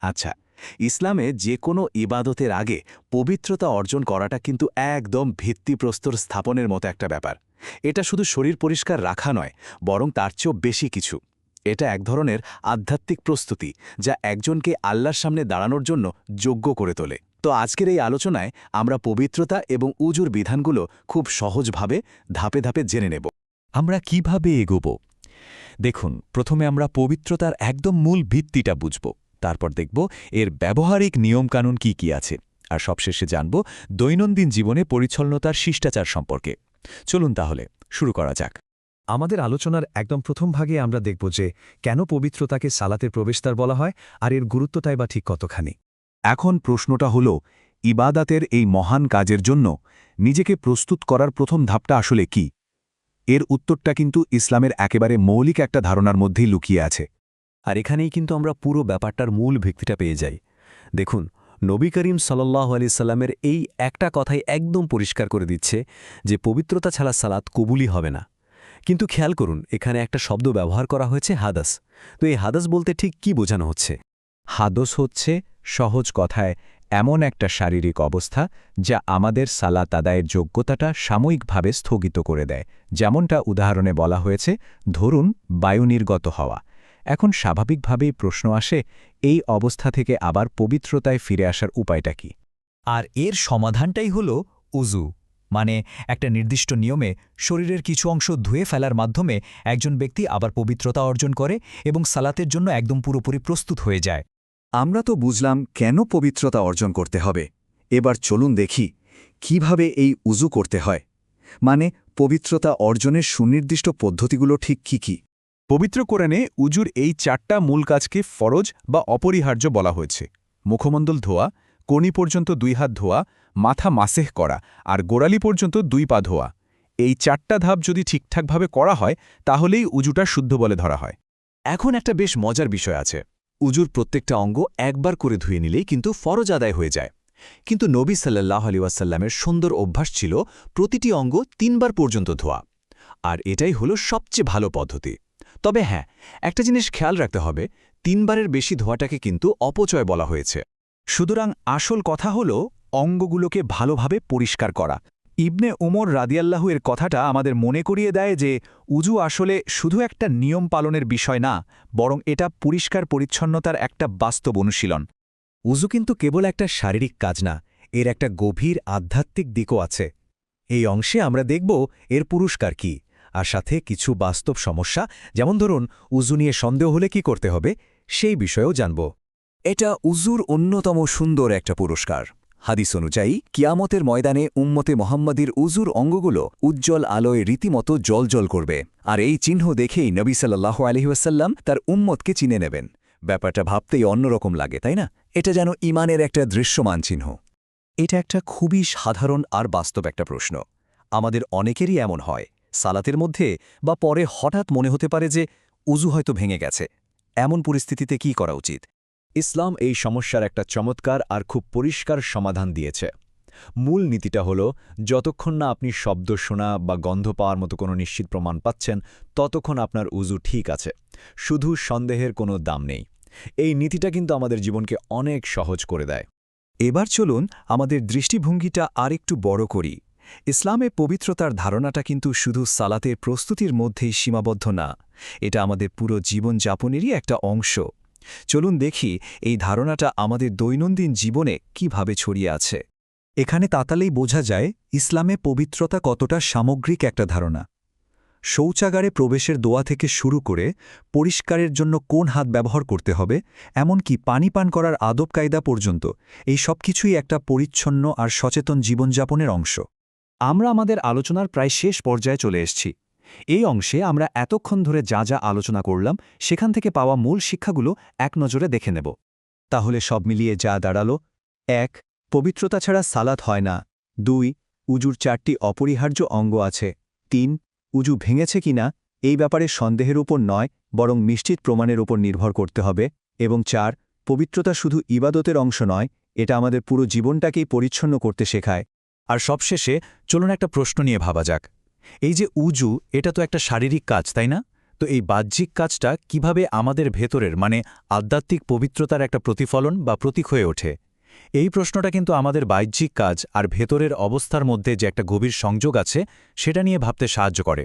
আচ্ছা, ইসলামে যে কোনো ইবাদতের আগে পবিত্রতা অর্জন করাটা কিন্তু একদম ভিত্তিপ্রস্তর স্থাপনের মতো একটা ব্যাপার। এটা শুধু শরীর পরিষ্কার রাখা নয়, বরং তার চেয়েও বেশি কিছু। এটা এক ধরনের আধ্যাত্মিক প্রস্তুতি, যা একজনকে আল্লাহর সামনে দাঁড়ানোর জন্য যোগ্য করে তোলে। তো আজকের এই আলোচনায় আমরা পবিত্রতা এবং উজুর বিধানগুলো খুব সহজভাবে ধাপে ধাপে জেনে নেব। আমরা কিভাবে এগোব? দেখুন, প্রথমে আমরা পবিত্রতার একদম মূল ভিত্তিটা বুঝব, তারপর দেখব এর ব্যবহারিক নিয়মকানুন কি কি আছে, আর সবশেষে জানব দৈনন্দিন জীবনে পরিচ্ছন্নতার শিষ্টাচার সম্পর্কে। চলুন তাহলে শুরু করা যাক। আমাদের আলোচনার একদম প্রথম ভাগে আমরা দেখব যে কেন পবিত্রতাকে সালাতের প্রবেশদ্বার বলা হয় আর এর গুরুত্বটাই বা ঠিক কতখানি। এখন প্রশ্নটা হল, ইবাদাতের এই মহান কাজের জন্য নিজেকে প্রস্তুত করার প্রথম ধাপটা আসলে কি? এর উত্তরটা কিন্তু ইসলামের একেবারে মৌলিক একটা ধারণার মধ্যেই লুকিয়ে আছে। আর এখানেই কিন্তু আমরা পুরো ব্যাপারটার মূল ভিত্তিটা পেয়ে যাই। দেখুন, নবী করিম সাল্লাল্লাহু আলাইহি সাল্লামের এই একটা কথাই একদম পরিষ্কার করে দিচ্ছে যে পবিত্রতা ছাড়া সালাত কবুলই হবে না। কিন্তু খেয়াল করুন, এখানে একটা শব্দ ব্যবহার করা হয়েছে, হাদাস। তো এই হাদাস বলতে ঠিক কি বোঝানো হচ্ছে? হাদস হচ্ছে সহজ কথায় এমন একটা শারীরিক অবস্থা যা আমাদের সালাত আদায়ের যোগ্যতাটা সাময়িকভাবে স্থগিত করে দেয়। যেমনটা উদাহরণে বলা হয়েছে, ধরুন বায়ু নির্গত হওয়া। এখন স্বাভাবিকভাবেই প্রশ্ন আসে, এই অবস্থা থেকে আবার পবিত্রতায় ফিরে আসার উপায়টা কি? আর এর সমাধানটাই হল উজু, মানে একটা নির্দিষ্ট নিয়মে শরীরের কিছু অংশ ধুয়ে ফেলার মাধ্যমে একজন ব্যক্তি আবার পবিত্রতা অর্জন করে এবং সালাতের জন্য একদম পুরোপুরি প্রস্তুত হয়ে যায়। আমরা তো বুঝলাম কেন পবিত্রতা অর্জন করতে হবে। এবার চলুন দেখি কিভাবে এই উজু করতে হয়, মানে পবিত্রতা অর্জনের সুনির্দিষ্ট পদ্ধতিগুলো ঠিক কি কি। পবিত্র কোরআনে উজুর এই 4টা মূল কাজকে ফরজ বা অপরিহার্য বলা হয়েছে: মুখমণ্ডল ধোয়া, কনি পর্যন্ত 2 হাত ধোয়া, মাথা মাসেহ করা, আর গোড়ালি পর্যন্ত 2 পা ধোয়া। এই 4টা ধাপ যদি ঠিকঠাকভাবে করা হয়, তাহলেই উজুটা শুদ্ধ বলে ধরা হয়। এখন একটা বেশ মজার বিষয় আছে। উজুর প্রত্যেকটা অঙ্গ একবার করে ধুয়ে নিলেই কিন্তু ফরজ আদায় হয়ে যায়। কিন্তু নবী সাল্লাল্লাহু আলাইহি ওয়াসাল্লামের সুন্দর অভ্যাস ছিল প্রতিটি অঙ্গ 3 বার পর্যন্ত ধোয়া। আর এটাই হলো সবচেয়ে ভালো পদ্ধতি। তবে হ্যাঁ, একটা জিনিস খেয়াল রাখতে হবে, 3 বারের বেশি ধোয়াটাকে কিন্তু অপচয় বলা হয়েছে। সুতরাং আসল কথা হল অঙ্গগুলোকে ভালোভাবে পরিষ্কার করা। ইবনে উমর রাদিয়াল্লাহু এর কথাটা আমাদের মনে করিয়ে দেয় যে উজু আসলে শুধু একটা নিয়ম পালনের বিষয় না, বরং এটা পরিষ্কার পরিচ্ছন্নতার একটা বাস্তব অনুশীলন। উজু কিন্তু কেবল একটা শারীরিক কাজ না, এর একটা গভীর আধ্যাত্মিক দিকও আছে। এই অংশে আমরা দেখব এর পুরস্কার কি, আর সাথে কিছু বাস্তব সমস্যা, যেমন ধরুন উজু নিয়ে সন্দেহ হলে কি করতে হবে, সেই বিষয়েও জানব। এটা উজুর অন্যতম সুন্দর একটা পুরস্কার। হাদিস অনুযায়ী কিয়ামতের ময়দানে উম্মতে মোহাম্মদীর উজুর অঙ্গগুলো উজ্জ্বল আলোয় রীতিমতো জ্বলজ্বল করবে, আর এই চিহ্ন দেখেই নবী সাল্লাল্লাহু আলাইহি ওয়াসাল্লাম তার উম্মতকে চিনে নেবেন। ব্যাপারটা ভাবতেই অন্যরকম লাগে, তাই না? এটা যেন ঈমানের একটা দৃশ্যমান চিহ্ন। এটা একটা খুবই সাধারণ আর বাস্তব একটা প্রশ্ন। আমাদের অনেকেরই এমন হয়, সালাতের মধ্যে বা পরে হঠাৎ মনে হতে পারে যে উজু হয়তো ভেঙে গেছে। এমন পরিস্থিতিতে কি করা উচিত? ইসলাম এই সমস্যার একটা চমৎকার আর খুব পরিষ্কার সমাধান দিয়েছে। মূল নীতিটা হল, যতক্ষণ না আপনি শব্দ শোনা বা গন্ধ পাওয়ার মতো কোনো নিশ্চিত প্রমাণ পাচ্ছেন, ততক্ষণ আপনার উজু ঠিক আছে। শুধু সন্দেহের কোনো দাম নেই। এই নীতিটা কিন্তু আমাদের জীবনকে অনেক সহজ করে দেয়। এবার চলুন আমাদের দৃষ্টিভঙ্গিটা আরেকটু বড় করি। ইসলামে পবিত্রতার ধারণাটা কিন্তু শুধু সালাতের প্রস্তুতির মধ্যেই সীমাবদ্ধ না, এটা আমাদের পুরো জীবনযাপনেরই একটা অংশ। চলুন দেখি এই ধারণাটা আমাদের দৈনন্দিন জীবনে কিভাবে ছড়িয়ে আছে। এখানে তাতালেই বোঝা যায় ইসলামে পবিত্রতা কতটা সামগ্রিক একটা ধারণা। শৌচাগারে প্রবেশের দোয়া থেকে শুরু করে পরিষ্কারের জন্য কোন হাত ব্যবহার করতে হবে, এমনকি পানি পান করার আদব কায়দা পর্যন্ত, এই সব কিছুই একটা পরিচ্ছন্ন আর সচেতন জীবনযাপনের অংশ। আমরা আমাদের আলোচনার প্রায় শেষ পর্যায়ে চলে এসেছি। এই অংশে আমরা এতক্ষণ ধরে যা যা আলোচনা করলাম, সেখান থেকে পাওয়া মূল শিক্ষাগুলো এক নজরে দেখে নেব। তাহলে সব মিলিয়ে যা দাঁড়ালো: 1. পবিত্রতা ছাড়া সালাত হয় না। 2. উজুর 4টি অপরিহার্য অঙ্গ আছে। 3. উজু ভেঙেছে কিনা এই ব্যাপারে সন্দেহের উপর নয়, বরং নিশ্চিত প্রমাণের উপর নির্ভর করতে হবে। এবং 4. পবিত্রতা শুধু ইবাদতের অংশ নয়, এটা আমাদের পুরো জীবনটাকেই পরিচ্ছন্ন করতে শেখায়। আর সবশেষে চলুন একটা প্রশ্ন নিয়ে ভাবা যাক। এই যে উজু, এটা তো একটা শারীরিক কাজ, তাই না? তো এই বাহ্যিক কাজটা কিভাবে আমাদের ভেতরের মানে আধ্যাত্মিক পবিত্রতার একটা প্রতিফলন বা প্রতীক হয়ে ওঠে? এই প্রশ্নটা কিন্তু আমাদের বাহ্যিক কাজ আর ভেতরের অবস্থার মধ্যে যে একটা গভীর সংযোগ আছে সেটা নিয়ে ভাবতে সাহায্য করে।